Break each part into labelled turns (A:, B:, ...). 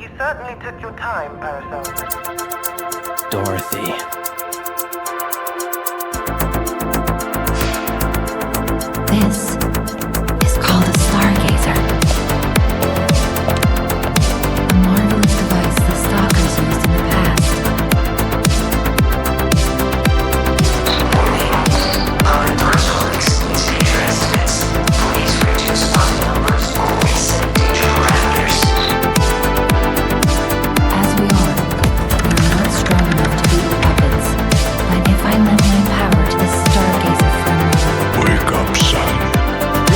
A: You certainly took your time, Paracelsus.
B: Dorothy.
C: This is called a Stargazer. A marvelous device the Stalkers used in the past.
D: Public personal exceeds danger estimates. Please reduce body numbers or reset danger parameters.
C: As we are not strong enough to beat the puppets. But if I lend my power to this Stargazer friendly,
E: Wake up, son.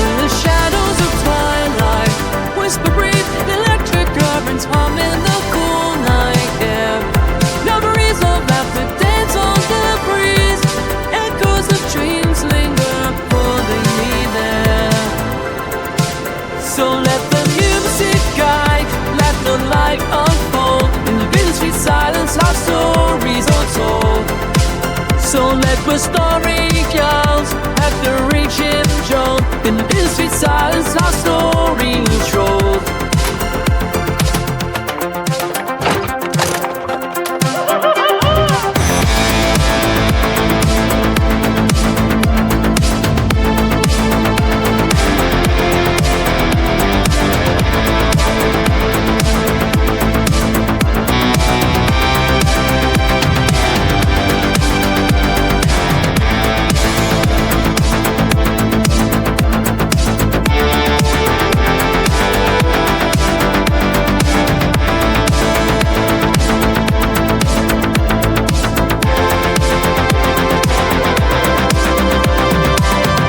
F: In the shadows of twilight, whisper breathe, electric currents hum in the cool night air. Memories of laughter dance on the breeze. Echoes of dreams linger, pulling me there. So let the music guide, let the light unfold. In the bittersweet silence, our stories untold. So let the story girls have the reaching jolt. In the bittersweet silence, our story told.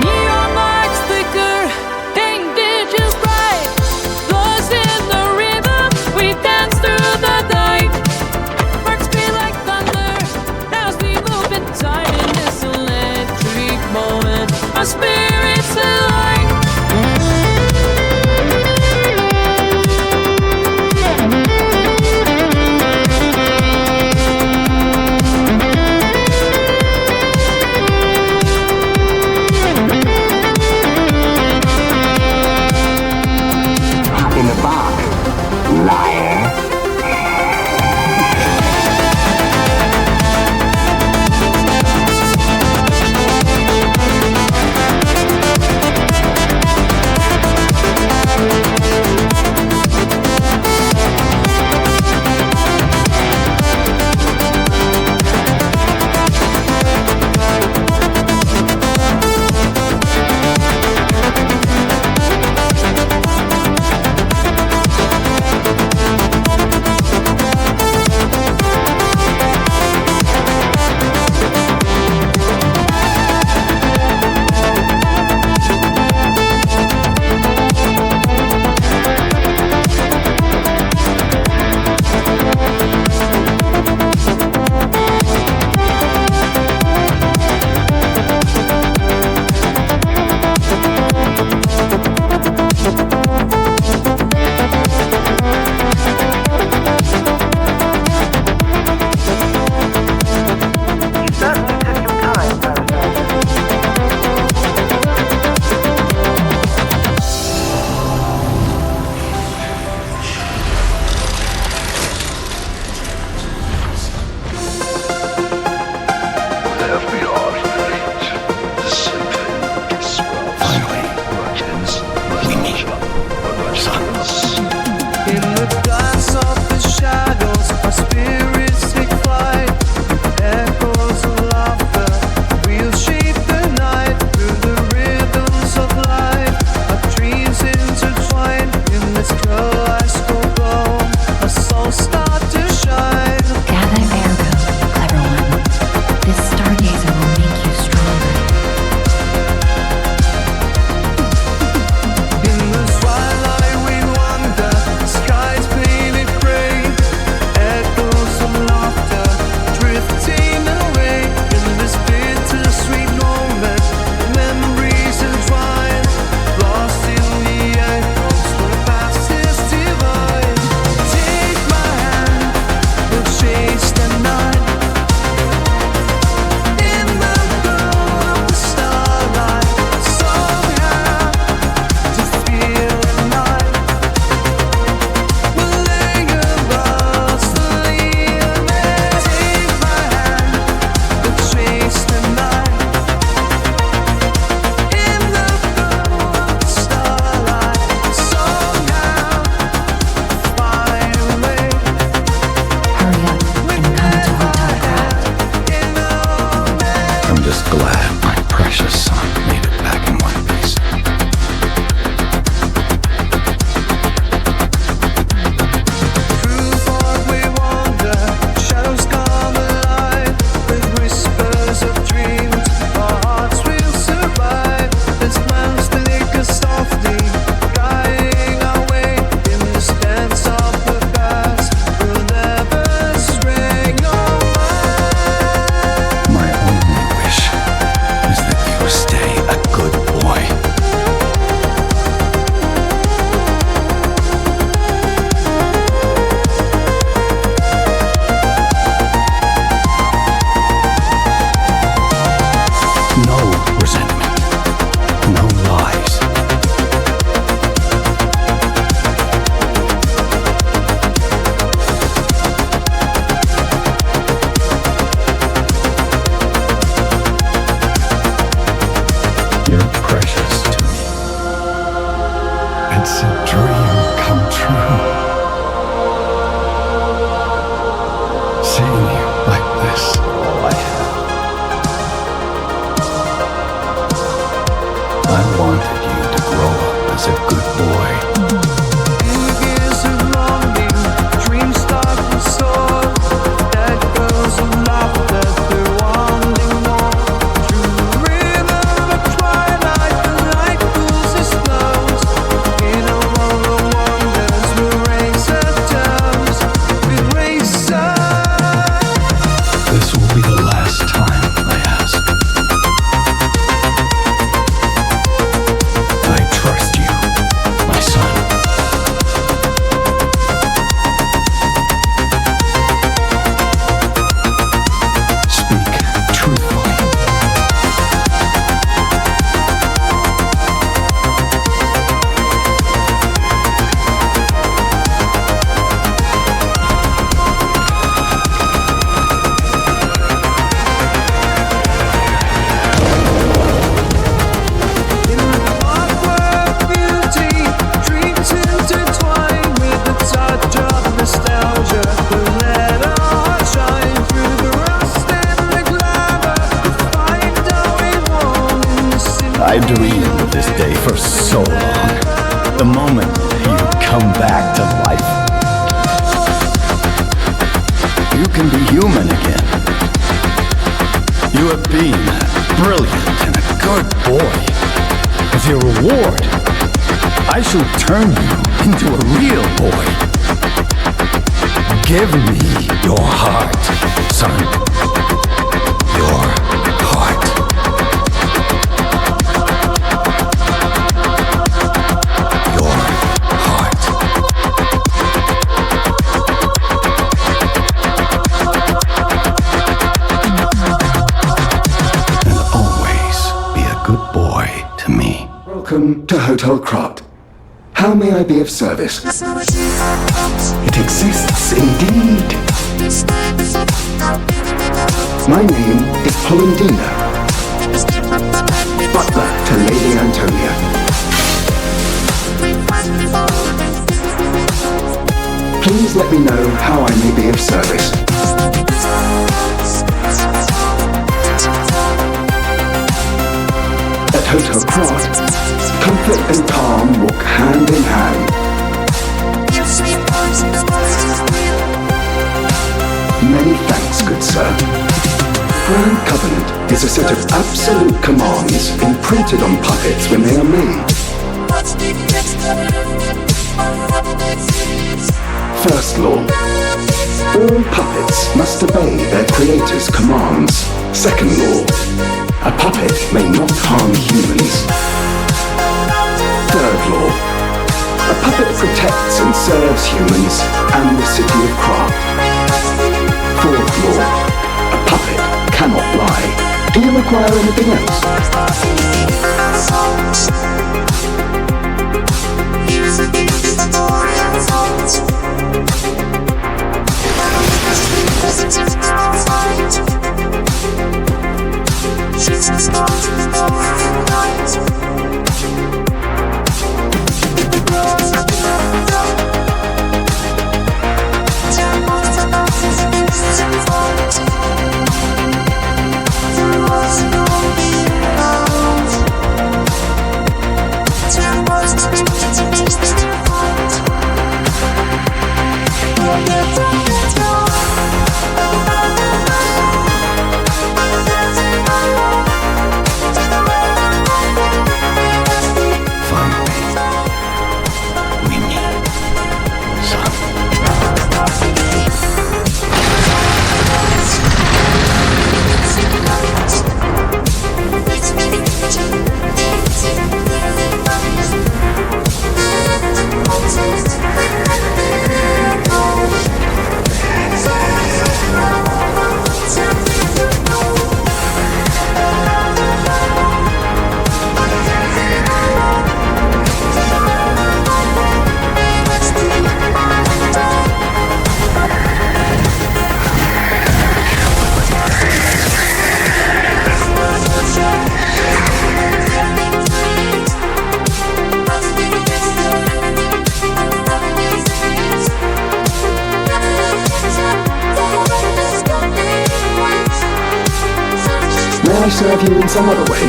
F: Neon lights flicker, ink digits bright. Lost in the rhythm, we dance through the night. Sparks be like thunder as we move inside in this electric moment. Our spirits align.
E: In the park, liar.
F: nostalgia, the let our shine through the rust and the glamour. Find our way home in the city.
B: I dreamed of this day for so long. The moment you come back to life. You can be human again. You have been a brilliant and a good boy. As your reward, I shall turn you into a real boy. Give me your heart, son. Your heart. Your heart. And always be a good boy to me.
E: Welcome to Hotel Krat. How may I be of service? It exists indeed. My name is Polendina, butler to Lady Antonia. Please let me know how I may be of service. At Hotel Krat, comfort and calm walk hand in hand. Many thanks, good sir. Grand Covenant is a set of absolute commands imprinted on puppets when they are made. First law. All puppets must obey their creator's commands. Second law. A puppet may not harm humans. Third law. A puppet protects and serves humans and the city of Krat. Fourth law. A puppet cannot lie. Do you require anything else? I serve you in some other way?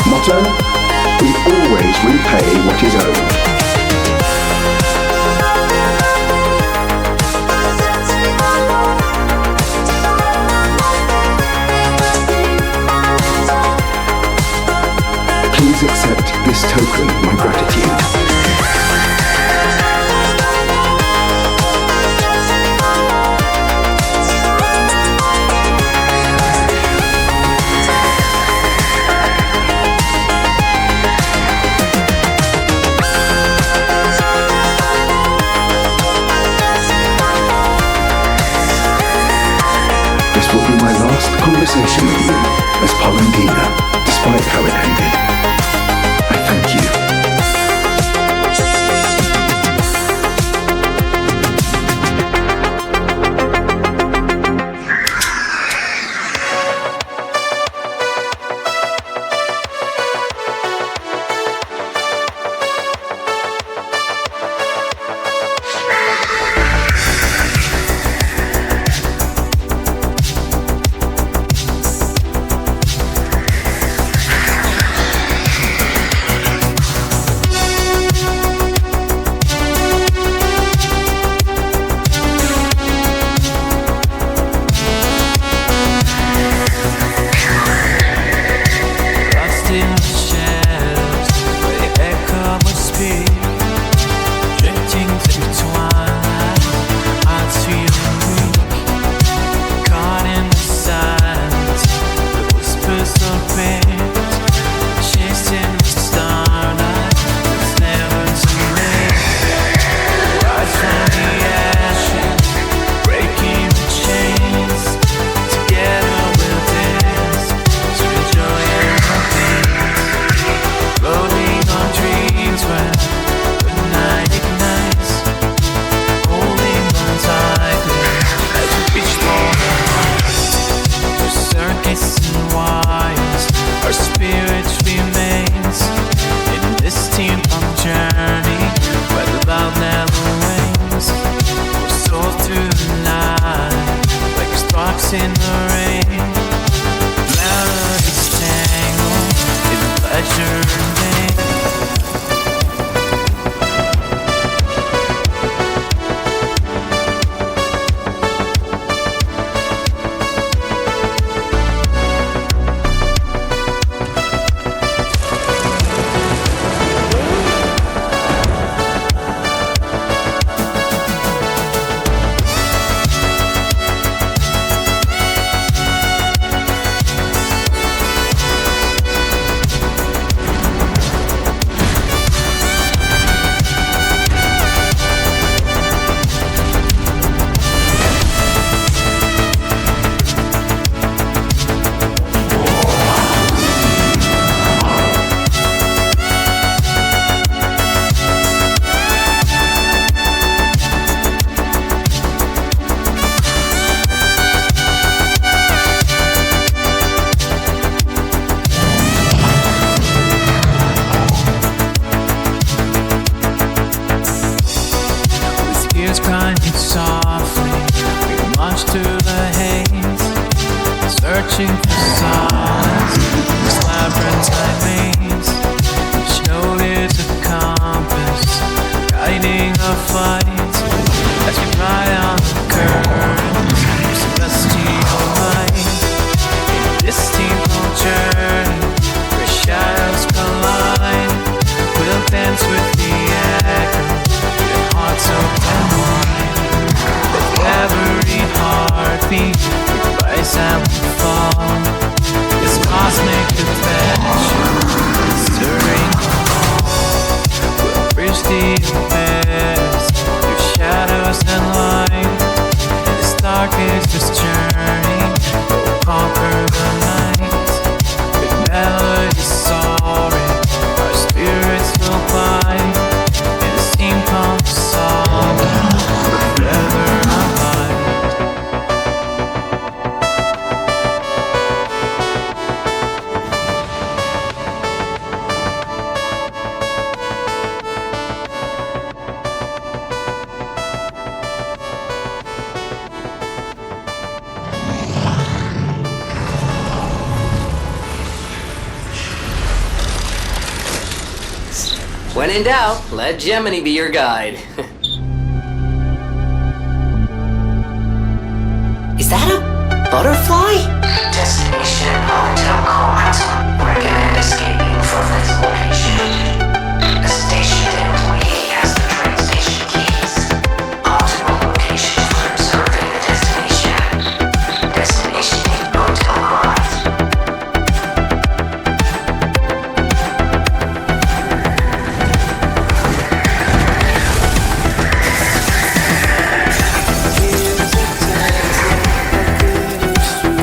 E: Motto? We always repay what is owed. Please accept this token of my gratitude. This will be my last conversation with you as Polendina, despite how it ended. I thank you.
F: in the rain. Melodies tangle in pleasure and pain.
G: When in doubt, let Gemini be your guide. Is that a butterfly?
D: Destination Hotel Court. Recommend escaping from this location. A station employee has the train station keys. Optimal location for observing the destination. Destination Hotel Court.
F: Here's a taste of good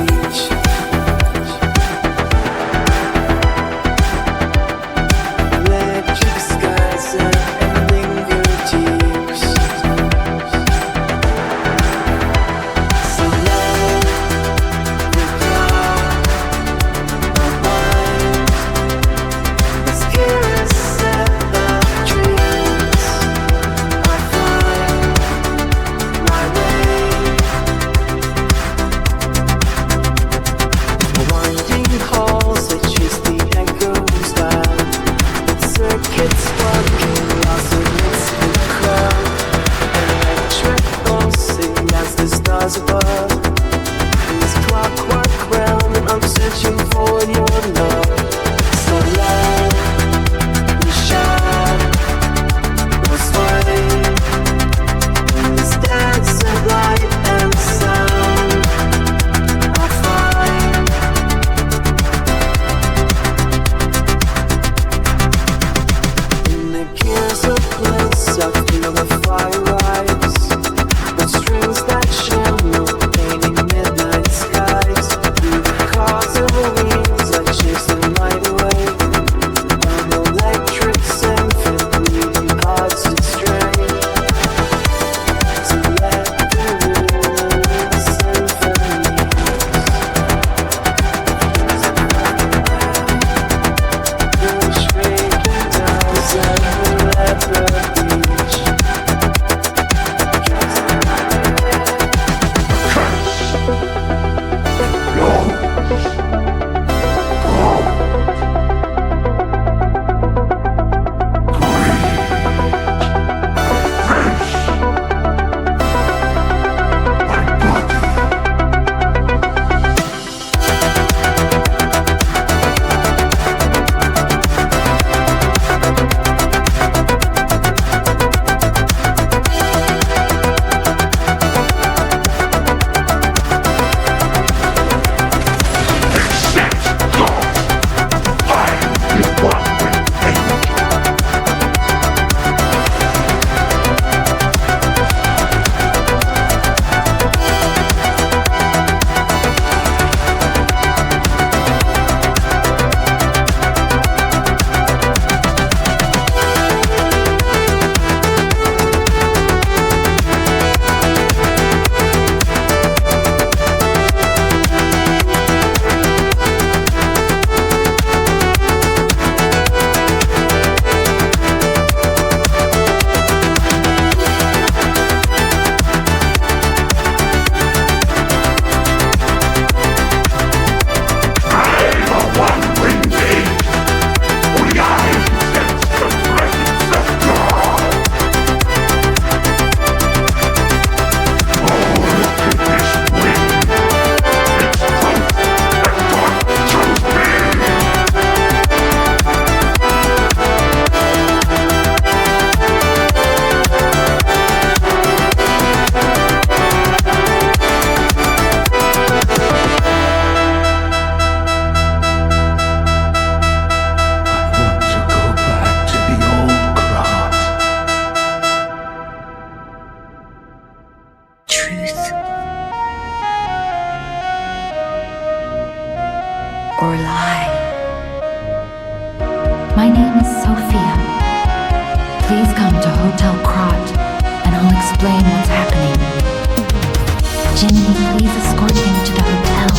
C: or lie. My name is Sophia. Please come to Hotel Krat and I'll explain what's happening. Jiminy, please escort him to the hotel.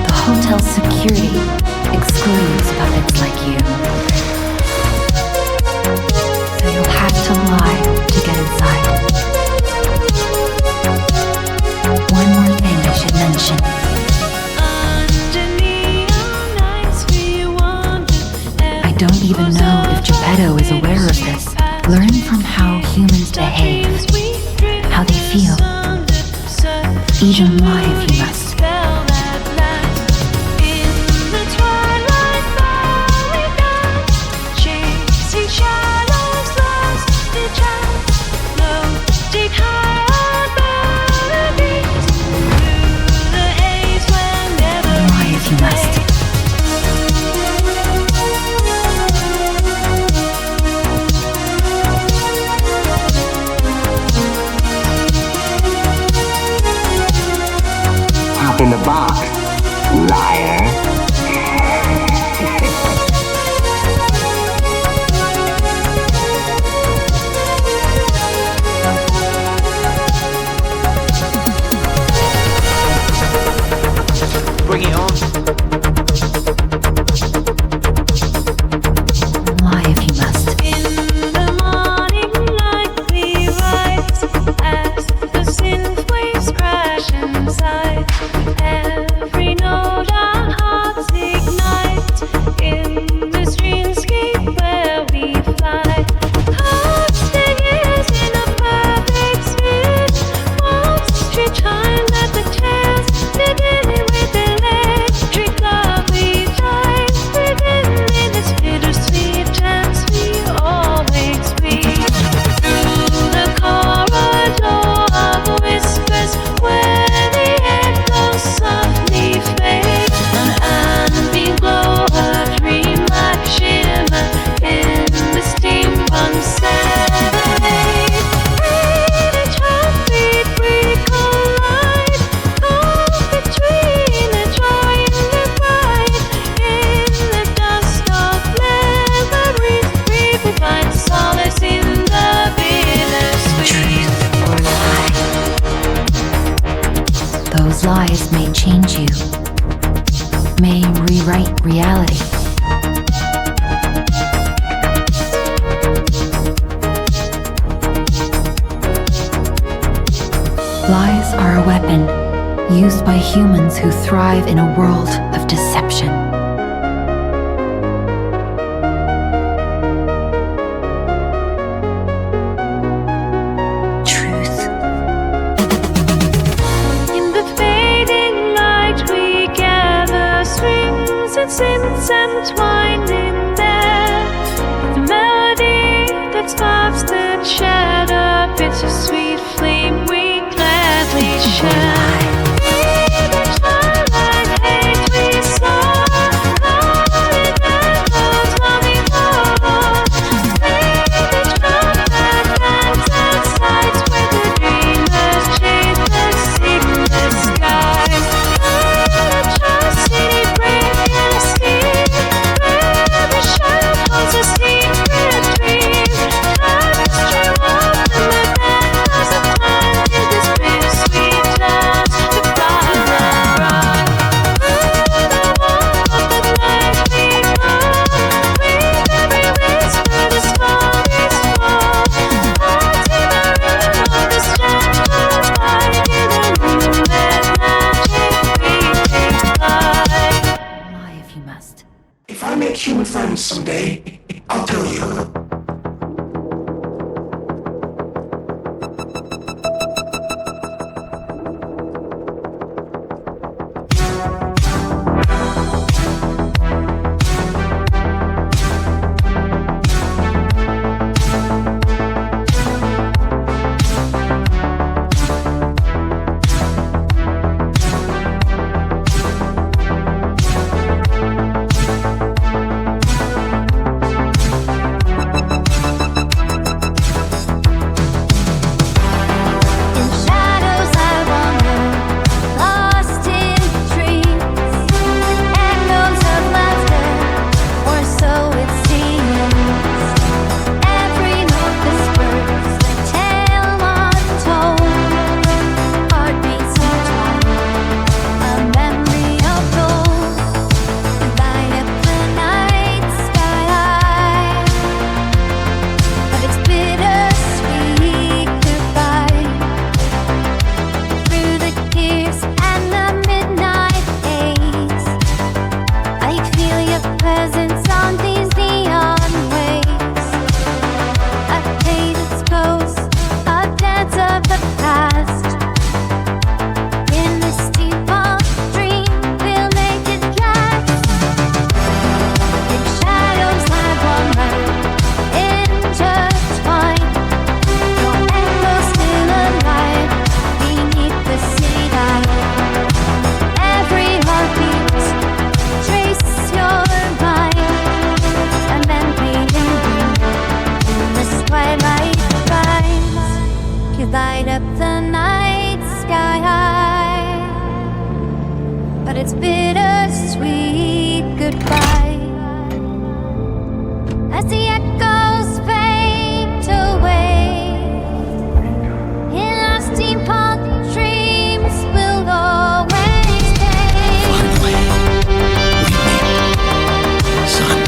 C: The hotel's security excludes puppets like you. So you'll have to lie to get inside. One more thing I should mention. I don't even know if Geppetto is aware of this. Learn from how humans behave, how they feel. Even lie if you must. Lie if you must.
H: In the box, liar.
I: Bring it on.
C: Lie if you must.
F: In the morning light we rise as the synthwaves crash inside. Every note our hearts ignite in this dreamscape where we fly. Hearts is in a perfect spin. Walks straight time at the chance, beginning with electric love we die. Within in this bittersweet dance we always breathe. Through the corridor of whispers where the echoes softly fade. An ambient glow, a dreamlike shimmer in the steampunk Synthwave. Each heartbeat we collide, caught between the joy and the pride. In the dust of memories, we will find solace in the bittersweet.
C: Or lie. Those lies may change you, may rewrite reality. Lies are a weapon used by humans who thrive in a world of deception. Truth.
F: In the fading light we gather strings and synths entwined in there. The melody that sparks that shatter, bittersweet flame we gladly share. In the twilight hate we saw, calling echoes longing for. Each drum that bangs and sights where the dreamers chase the signless skies. Atrocity, brink, and a steam, where the shadow holds a secret dream. Tapestry woven the echoes of time in this bittersweet dance to fly the rock. Through the warmth of the night we walk, with every whisper the smallest fall. Hearts in the room of the shadows hide in a room where magic we take flight.
C: Lie if you must.
H: If I make human friends someday, I'll tell you.
C: bittersweet goodbye. As the echoes fade away, in our steampunk dreams will always stay.
B: Finally, we meet, son.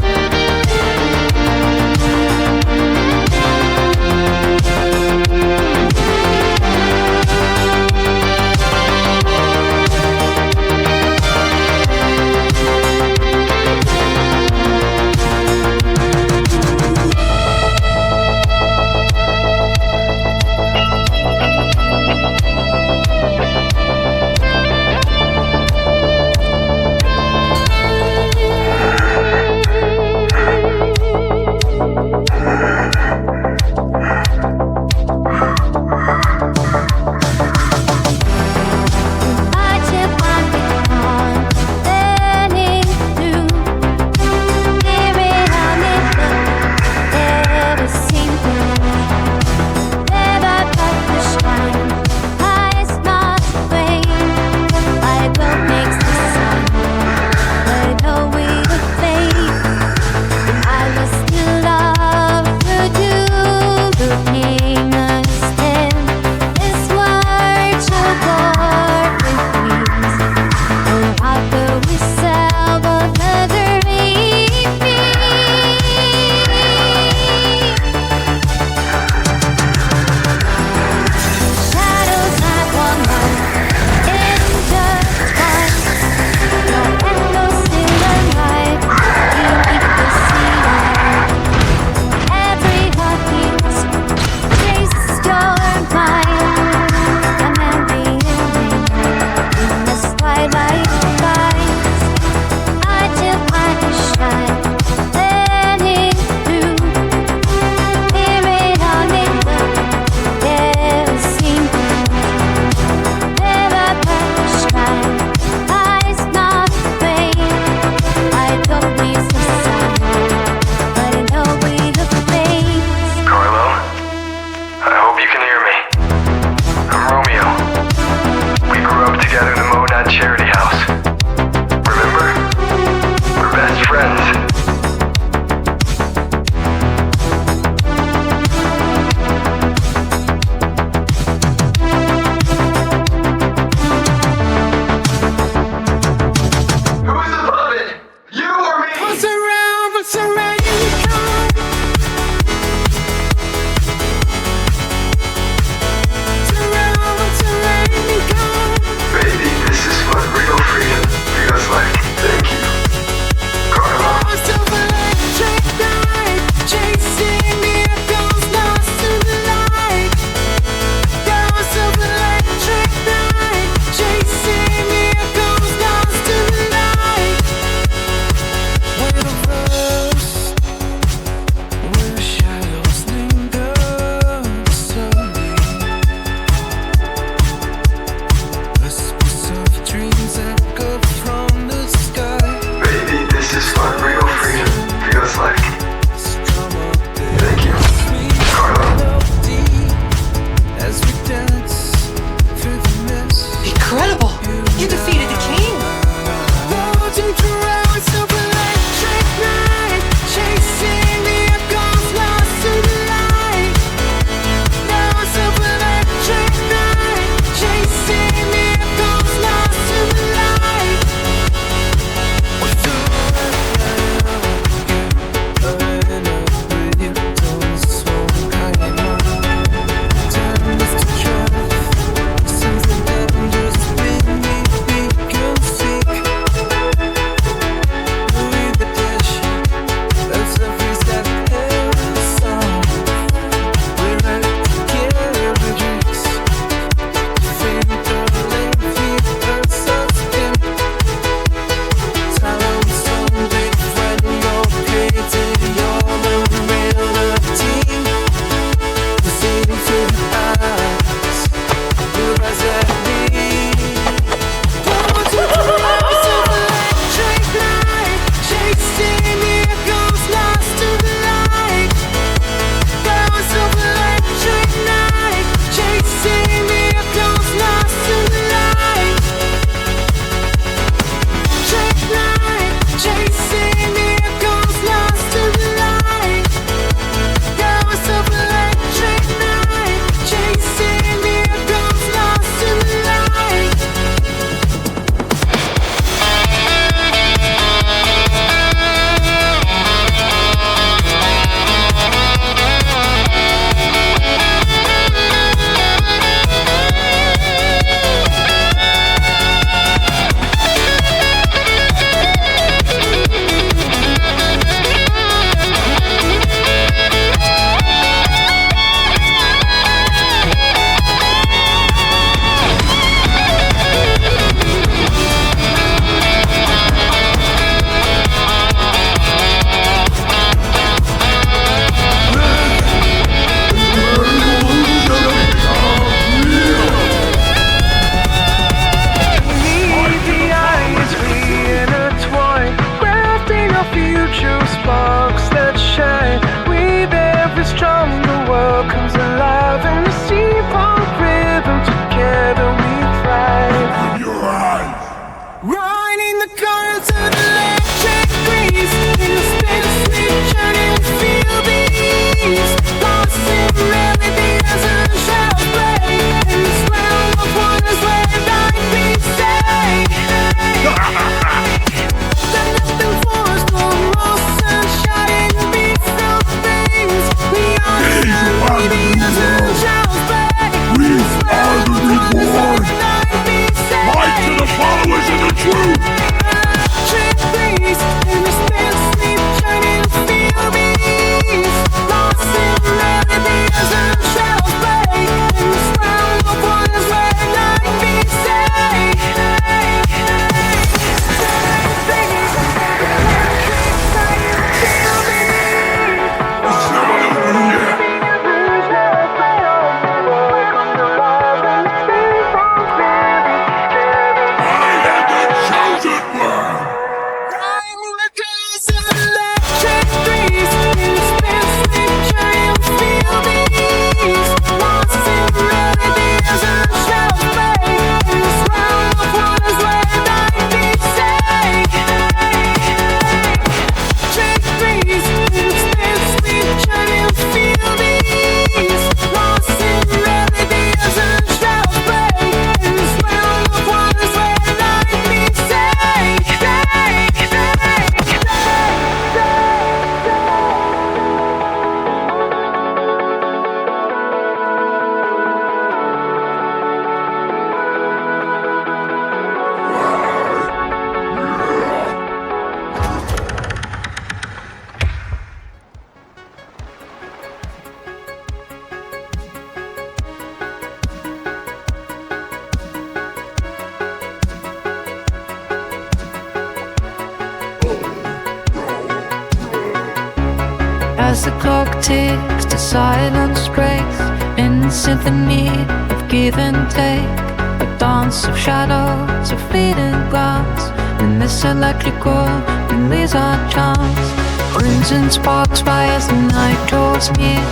F: As the clock ticks, the silence breaks in symphony of give and take. A dance of shadows, a fleeting glance. In this electrical release our chance. Crimson sparks fly as the night draws near,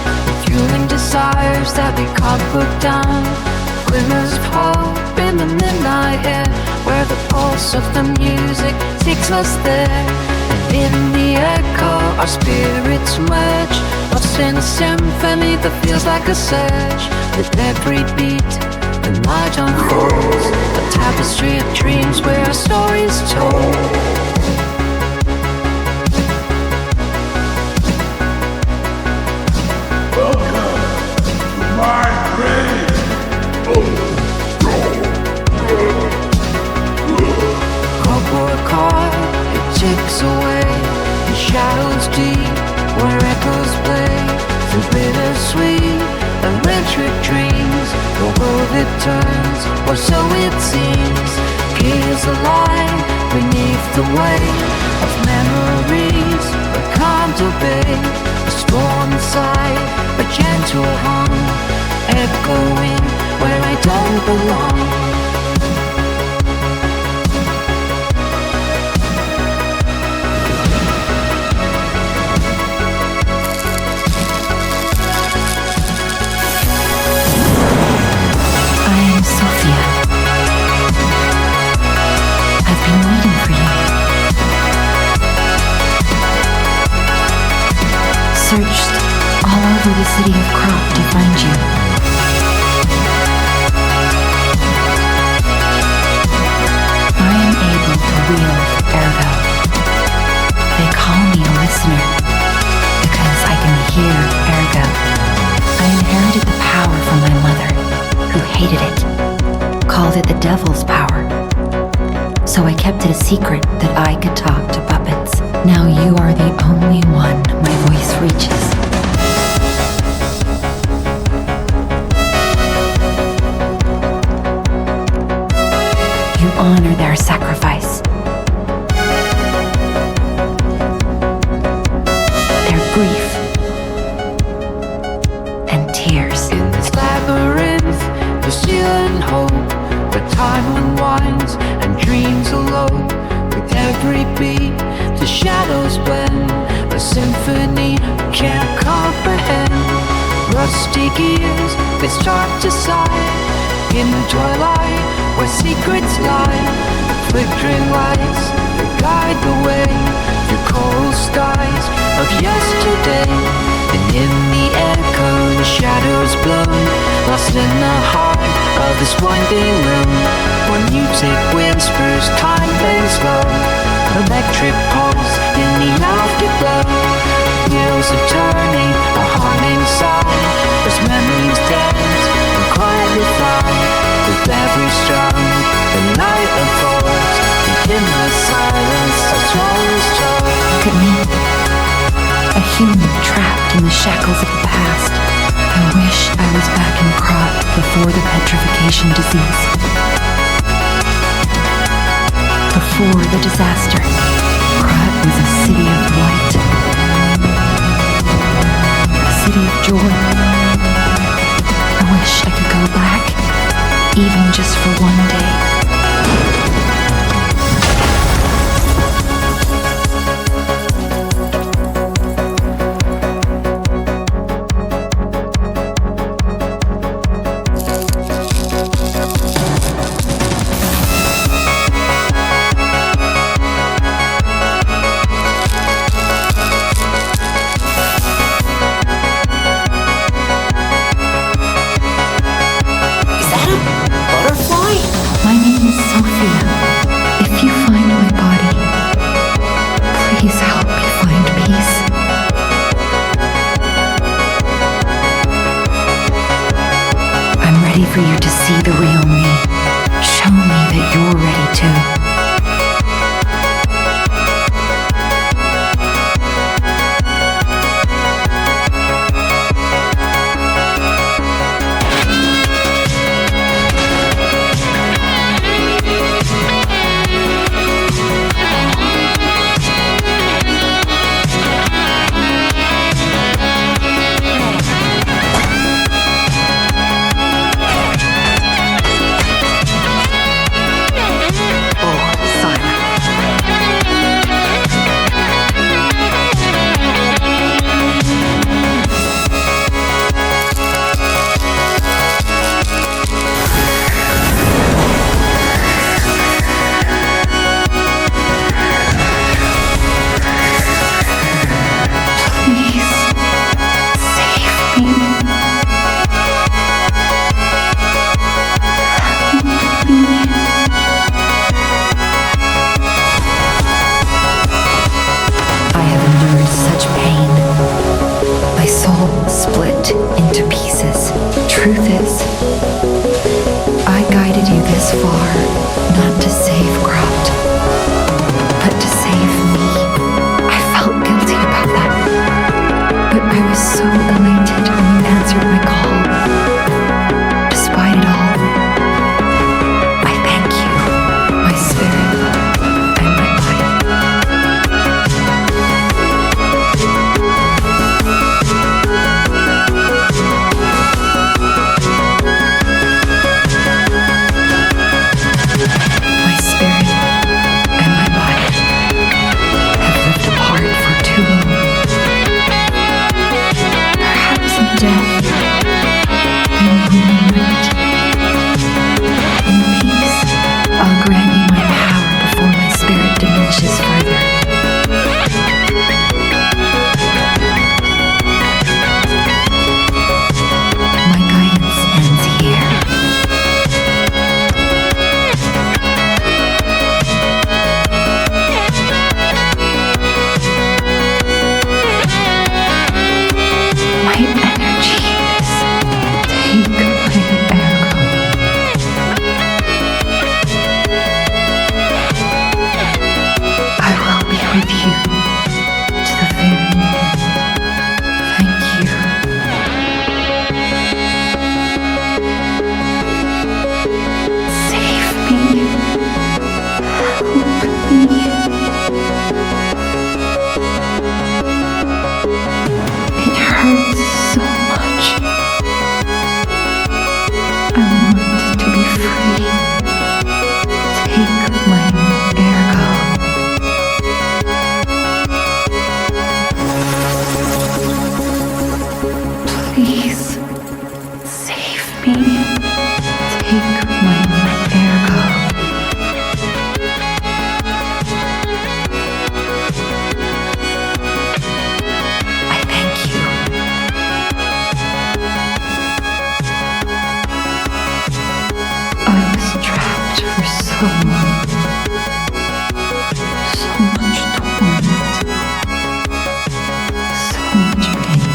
F: fueling desires that we can't put down. Glimmers of hope in the midnight air, where the pulse of the music takes us there. And in the echo our spirits merge, lost in a symphony that feels like a surge. With every beat the night unfolds, a tapestry of dreams where our story's told. Clockwork heart, it ticks away in shadows deep where echoes play through bittersweet electric dreams. The world it turns, or so it seems, is alive beneath the weight of memories that can't obey. A storm inside, a gentle hum, echoing where I don't belong.
C: Sophia, I've been waiting for you. Searched all over the city of Krat to find you. I am able to wield Ergo. They call me a listener because I can hear Ergo. I inherited the power from my mother, who hated it, called it the devil's power. So I kept it a secret that I could talk to puppets. Now you are the only one my voice reaches. You honor their sacrifice, their grief, and tears.
F: In this labyrinth, the ceiling hope, where time unwinds and dreams elope. With every beat, the shadows blend, a symphony can't comprehend. Rusty gears, they start to sigh in the twilight where secrets lie. Flickering lights, they guide the way through coral skies of yesterday. And in the echo, the shadows blow, lost in the heart of this winding room, where music whispers, time bends slow. Electric pulse in the afterglow, wheels are turning, a haunting sigh, as memories dance and quietly fly. With every strum, the night unfolds, and in the silence, our soul is told.
C: Look at me, a human trapped in the shackles of the past. I wish I was back in Krat before the petrification disease. Before the disaster, Krat was a city of light, a city of joy. I wish I could go back, even just for one day. My name is Sophia. If you find my body, please help me find peace. I'm ready for you to see the real me. Show me that you're ready too. stretches further. My guidance ends here. My energies take my Ergo. I will be with you to the very end. Thank you. Save me. Help me. It hurts so much. I want to be free. Take my Ergo. Please save me. Take my Ergo. I thank you. I was trapped for so long. So much torment. So much pain.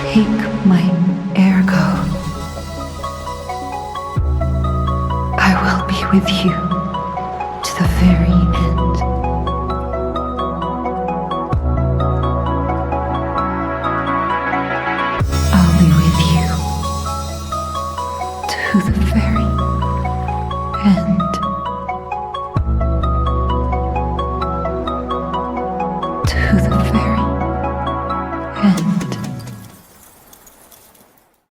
C: Take my Ergo. I will be with you to the very